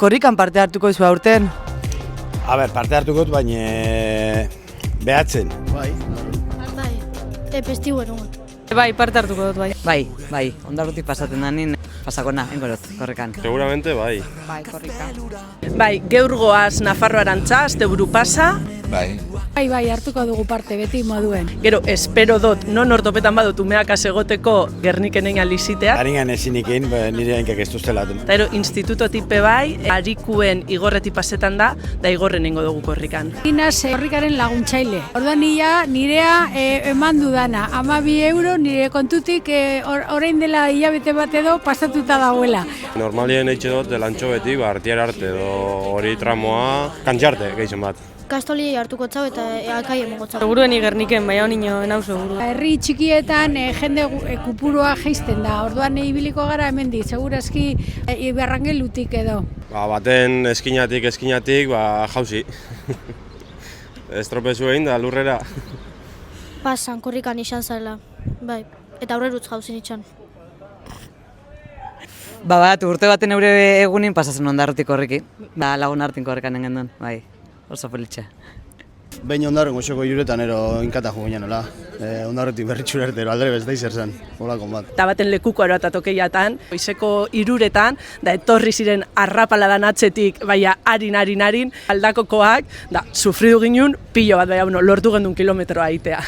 Korrikan parte hartuko izu aurten? Parte hartuko dut, baina behatzen. Bai, festibo eron. Bai, parte hartuko dut, bai. Bai, ondarrutik pasaten da nien, pasakona, engorot, korrikan. Seguramente bai. Bai, korrika. Bai, geur goaz Nafarroarantza, asteburu pasa. Bai. Bai, hartuko dugu parte, beti moduen. Gero, espero dut, non ortopetan badut umeak egoteko Gerniken egin alizitea. Haringan ezinikin, nire hankak ez duztela. Eta ero, instituto tipe bai, harikuen igorreti pasetan da igorren ingo dugu korrikan. Inaz, korrikaren laguntzaile. Orduan nirea eman dudana, 12 euro nire kontutik orain dela hilabete bat edo pasatuta dagoela. Normalien eitxe dut delantxo beti, artiar arte edo hori tramoa kantxarte gehizen bat. Kastoliei hartuko txau eta akai emongo txau. Seguruen Gerniken, baina nino enau seguru. Herri txikietan jende kupurua geizten da, orduan ibiliko gara hemendik, segurazki Ibarrangelutik edo. Baten eskinatik, jauzi. Estropezu egin da lurrera. Pasan, korrikan izan zela, bai, eta aurrerutz jauzin itxan. Urte baten eure egunin pasazen ondarrutik korriki. Lagun hartin korrikan engendun, bai. Oso politxe. Behin ondarren goxoko iruretan ero inkata jo ginen, hola. Ondarretik berritxura ertero, aldere bez da izan zen, holakon bat. Eta baten lekuko erotatokeiatan, goizeko iruretan, da etorri ziren arrapaladan atzetik, baina harin, aldakokoak, da sufridu ginen pilo bat, baina lortu gendun kilometroa aitea.